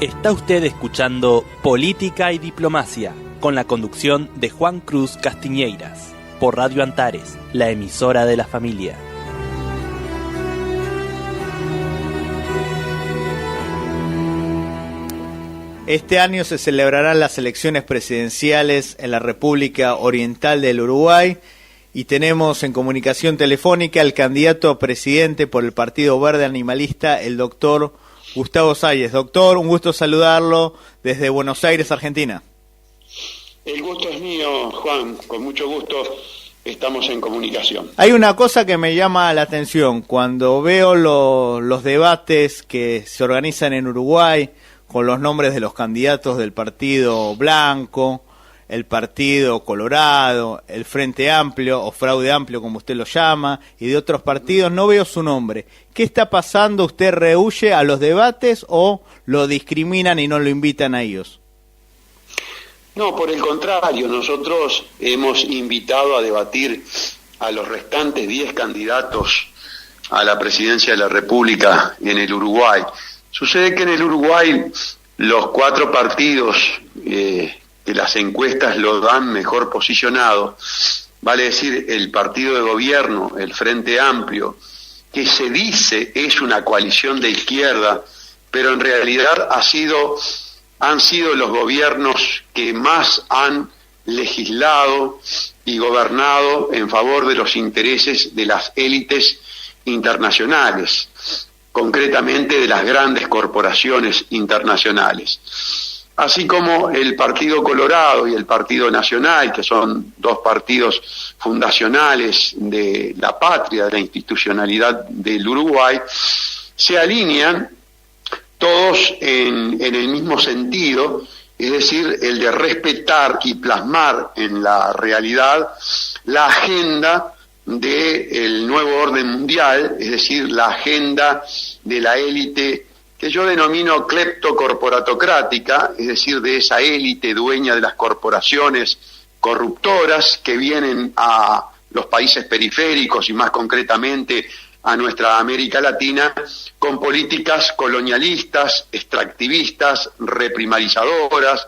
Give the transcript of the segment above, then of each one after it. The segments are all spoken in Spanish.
Está usted escuchando Política y Diplomacia, con la conducción de Juan Cruz Castiñeiras, por Radio Antares, la emisora de la familia. Este año se celebrarán las elecciones presidenciales en la República Oriental del Uruguay y tenemos en comunicación telefónica al candidato a presidente por el Partido Verde Animalista, el doctor Gustavo Salles. Doctor, un gusto saludarlo desde Buenos Aires, Argentina. El gusto es mío, Juan, con mucho gusto estamos en comunicación. Hay una cosa que me llama la atención, cuando veo los debates que se organizan en Uruguay con los nombres de los candidatos del Partido Blanco, el Partido Colorado, el Frente Amplio o Fraude Amplio como usted lo llama, y de otros partidos, no veo su nombre. ¿Qué está pasando? ¿Usted rehúye a los debates o lo discriminan y no lo invitan a ellos? No, por el contrario, nosotros hemos invitado a debatir a los restantes 10 candidatos a la presidencia de la República en el Uruguay. Sucede que en el Uruguay los 4 partidos que las encuestas lo dan mejor posicionado, vale decir el partido de gobierno, el Frente Amplio, que se dice es una coalición de izquierda, pero en realidad han sido los gobiernos que más han legislado y gobernado en favor de los intereses de las élites internacionales, concretamente de las grandes corporaciones internacionales. Así como el Partido Colorado y el Partido Nacional, que son 2 partidos fundacionales de la patria, de la institucionalidad del Uruguay, se alinean todos en el mismo sentido, es decir, el de respetar y plasmar en la realidad la agenda del nuevo orden mundial, es decir, la agenda de la élite que yo denomino cleptocorporatocrática, es decir, de esa élite dueña de las corporaciones corruptoras que vienen a los países periféricos y más concretamente a nuestra América Latina con políticas colonialistas, extractivistas, reprimarizadoras,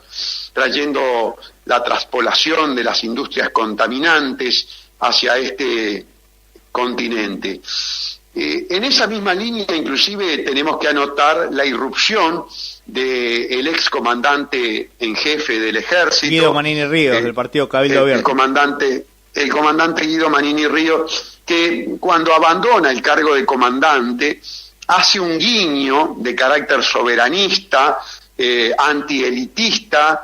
trayendo la traspolación de las industrias contaminantes hacia este continente. En esa misma línea, inclusive, tenemos que anotar la irrupción del excomandante en jefe del ejército, Guido Manini Ríos, del partido Cabildo Abierto. El comandante Guido Manini Ríos, que cuando abandona el cargo de comandante, hace un guiño de carácter soberanista, antielitista,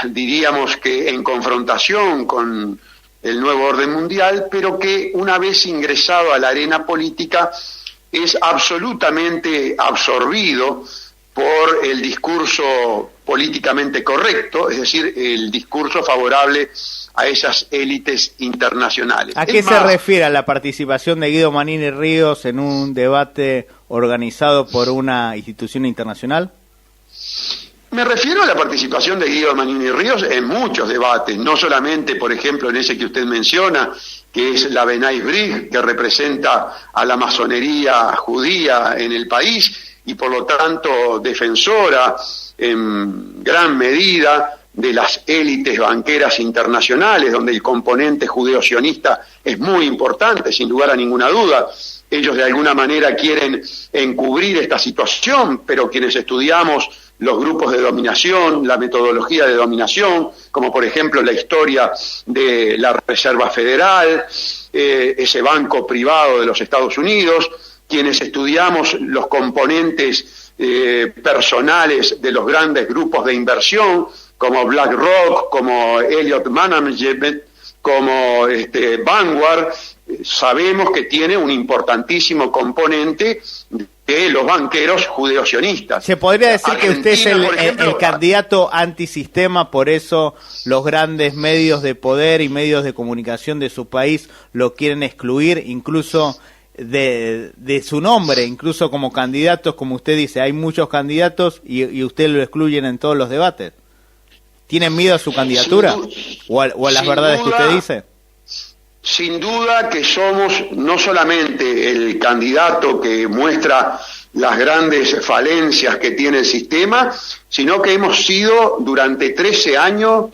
diríamos que en confrontación con el nuevo orden mundial, pero que una vez ingresado a la arena política es absolutamente absorbido por el discurso políticamente correcto, es decir, el discurso favorable a esas élites internacionales. ¿A qué se refiere a la participación de Guido Manini Ríos en un debate organizado por una institución internacional? Me refiero a la participación de Guido Manini Ríos en muchos debates, no solamente, por ejemplo, en ese que usted menciona, que es la Benay Brig, que representa a la masonería judía en el país y por lo tanto defensora en gran medida de las élites banqueras internacionales, donde el componente judeo-sionista es muy importante, sin lugar a ninguna duda. Ellos de alguna manera quieren encubrir esta situación, pero quienes estudiamos los grupos de dominación, la metodología de dominación, como por ejemplo la historia de la Reserva Federal, ese banco privado de los Estados Unidos, quienes estudiamos los componentes personales de los grandes grupos de inversión, como BlackRock, como Elliott Management, como Vanguard, sabemos que tiene un importantísimo componente de los banqueros judeosionistas. Se podría decir que usted es el candidato antisistema, por eso los grandes medios de poder y medios de comunicación de su país lo quieren excluir, incluso de su nombre, incluso como candidatos, como usted dice, hay muchos candidatos y usted lo excluyen en todos los debates. ¿Tienen miedo a su candidatura? ¿O a las verdades que usted dice? Sin duda que somos no solamente el candidato que muestra las grandes falencias que tiene el sistema, sino que hemos sido durante 13 años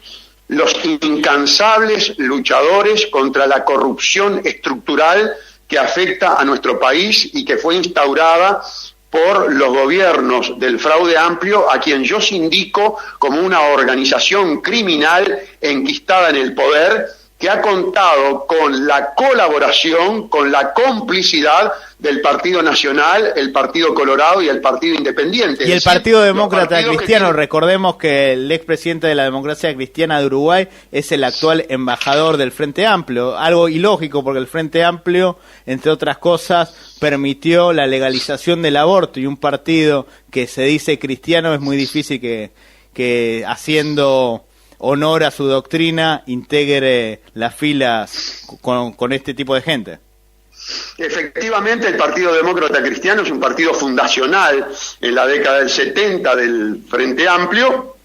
los incansables luchadores contra la corrupción estructural que afecta a nuestro país y que fue instaurada por los gobiernos del Fraude Amplio, a quien yo sindico como una organización criminal enquistada en el poder, que ha contado con la colaboración, con la complicidad del Partido Nacional, el Partido Colorado y el Partido Independiente. Y el Partido Demócrata Cristiano, recordemos que el expresidente de la Democracia Cristiana de Uruguay es el actual embajador del Frente Amplio, algo ilógico porque el Frente Amplio, entre otras cosas, permitió la legalización del aborto, y un partido que se dice cristiano es muy difícil que haciendo honor a su doctrina integre las filas con este tipo de gente. Efectivamente, el Partido Demócrata Cristiano es un partido fundacional en la década del 70 del Frente Amplio.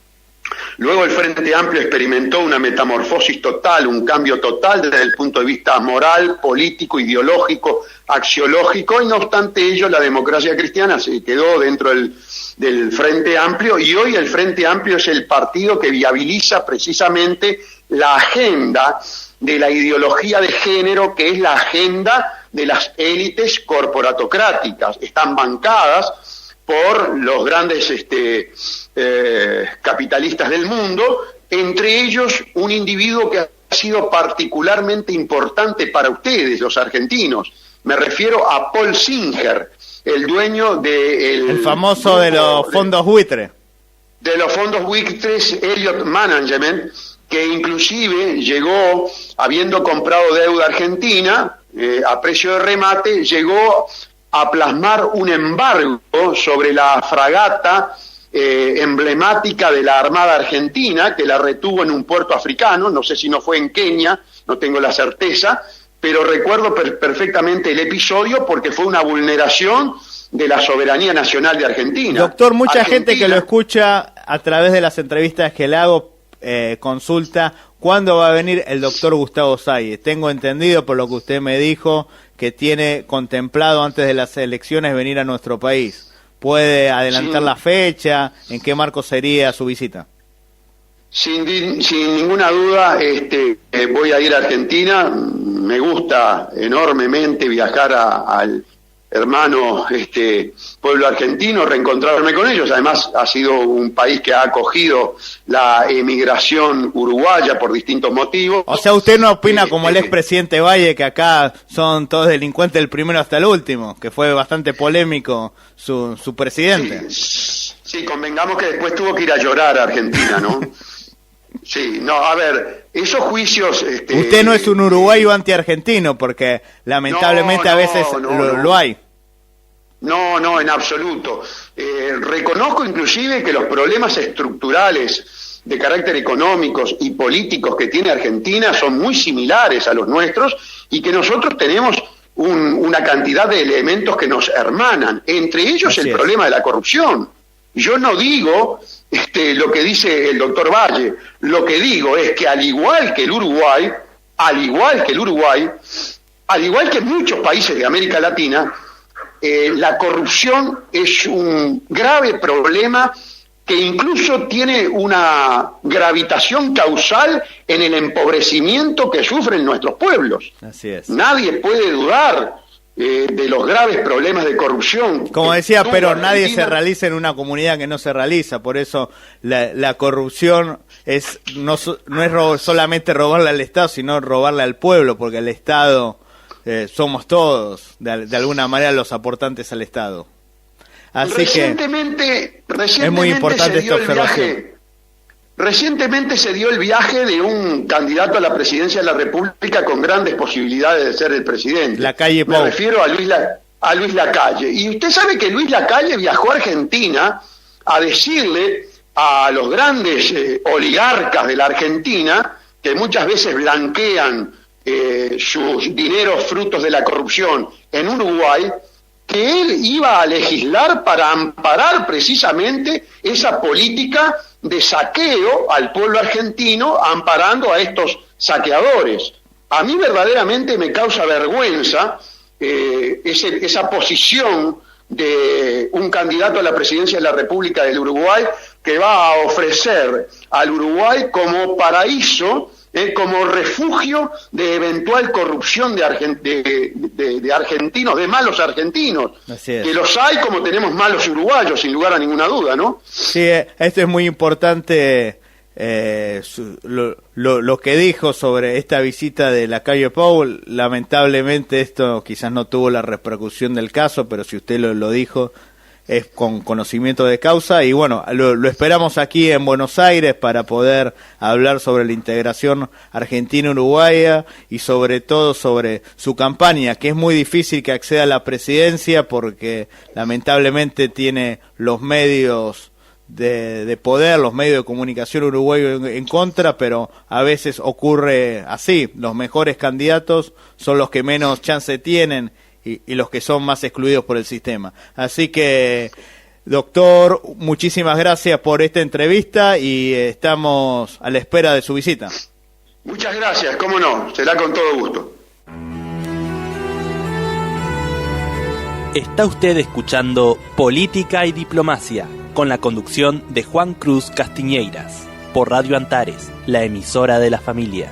Luego el Frente Amplio experimentó una metamorfosis total, un cambio total desde el punto de vista moral, político, ideológico, axiológico, y no obstante ello la democracia cristiana se quedó dentro del Frente Amplio, y hoy el Frente Amplio es el partido que viabiliza precisamente la agenda de la ideología de género, que es la agenda de las élites corporatocráticas. Están bancadas por los grandes capitalistas del mundo, entre ellos un individuo que ha sido particularmente importante para ustedes, los argentinos. Me refiero a Paul Singer, el dueño el famoso de los fondos buitre. De los fondos buitres Elliott Management, que inclusive llegó, habiendo comprado deuda argentina a precio de remate, llegó a plasmar un embargo sobre la fragata emblemática de la Armada Argentina, que la retuvo en un puerto africano, no sé si no fue en Kenia, no tengo la certeza, pero recuerdo perfectamente el episodio porque fue una vulneración de la soberanía nacional de Argentina. Doctor, mucha gente que lo escucha a través de las entrevistas que le hago consulta cuándo va a venir el doctor Gustavo Salles. Tengo entendido por lo que usted me dijo que tiene contemplado antes de las elecciones venir a nuestro país. ¿Puede adelantar la fecha? ¿En qué marco sería su visita? Sin ninguna duda voy a ir a Argentina. Me gusta enormemente viajar al hermano pueblo argentino, reencontrarme con ellos. Además ha sido un país que ha acogido la emigración uruguaya por distintos motivos. O sea, usted no opina como el expresidente Valle, que acá son todos delincuentes del primero hasta el último, que fue bastante polémico su presidente. Sí, convengamos que después tuvo que ir a llorar a Argentina, ¿no? Sí, no, a ver, esos juicios... Usted no es un uruguayo anti-argentino, porque lamentablemente a veces lo hay. No, en absoluto. Reconozco inclusive que los problemas estructurales de carácter económicos y políticos que tiene Argentina son muy similares a los nuestros y que nosotros tenemos una cantidad de elementos que nos hermanan, entre ellos el problema de la corrupción. Yo no digo lo que dice el doctor Valle, lo que digo es que al igual que muchos países de América Latina, la corrupción es un grave problema que incluso tiene una gravitación causal en el empobrecimiento que sufren nuestros pueblos. Así es. Nadie puede dudar de los graves problemas de corrupción. Como decía, pero nadie se realiza en una comunidad que no se realiza, por eso la corrupción no es solamente robarle al Estado, sino robarle al pueblo, porque el Estado somos todos, de alguna manera, los aportantes al Estado. Así recientemente es muy importante esta observación. Recientemente se dio el viaje de un candidato a la presidencia de la República con grandes posibilidades de ser el presidente. Lacalle Pou. Me refiero a Luis Lacalle. Y usted sabe que Luis Lacalle viajó a Argentina a decirle a los grandes oligarcas de la Argentina, que muchas veces blanquean sus dineros frutos de la corrupción en Uruguay, que él iba a legislar para amparar precisamente esa política de saqueo al pueblo argentino, amparando a estos saqueadores. A mí verdaderamente me causa vergüenza esa posición de un candidato a la presidencia de la República del Uruguay que va a ofrecer al Uruguay como paraíso, como refugio de eventual corrupción de argentinos, de malos argentinos, que los hay como tenemos malos uruguayos, sin lugar a ninguna duda, ¿no? Sí, esto es muy importante, lo que dijo sobre esta visita de Lacayo Pou. Lamentablemente esto quizás no tuvo la repercusión del caso, pero si usted lo dijo, es con conocimiento de causa, y bueno, lo esperamos aquí en Buenos Aires para poder hablar sobre la integración argentina-uruguaya y sobre todo sobre su campaña, que es muy difícil que acceda a la presidencia porque lamentablemente tiene los medios de poder, los medios de comunicación uruguayos en contra, pero a veces ocurre así, los mejores candidatos son los que menos chance tienen y los que son más excluidos por el sistema. Así que, doctor, muchísimas gracias por esta entrevista y estamos a la espera de su visita. Muchas gracias, cómo no, será con todo gusto. Está usted escuchando Política y Diplomacia, con la conducción de Juan Cruz Castiñeiras, por Radio Antares, la emisora de la familia.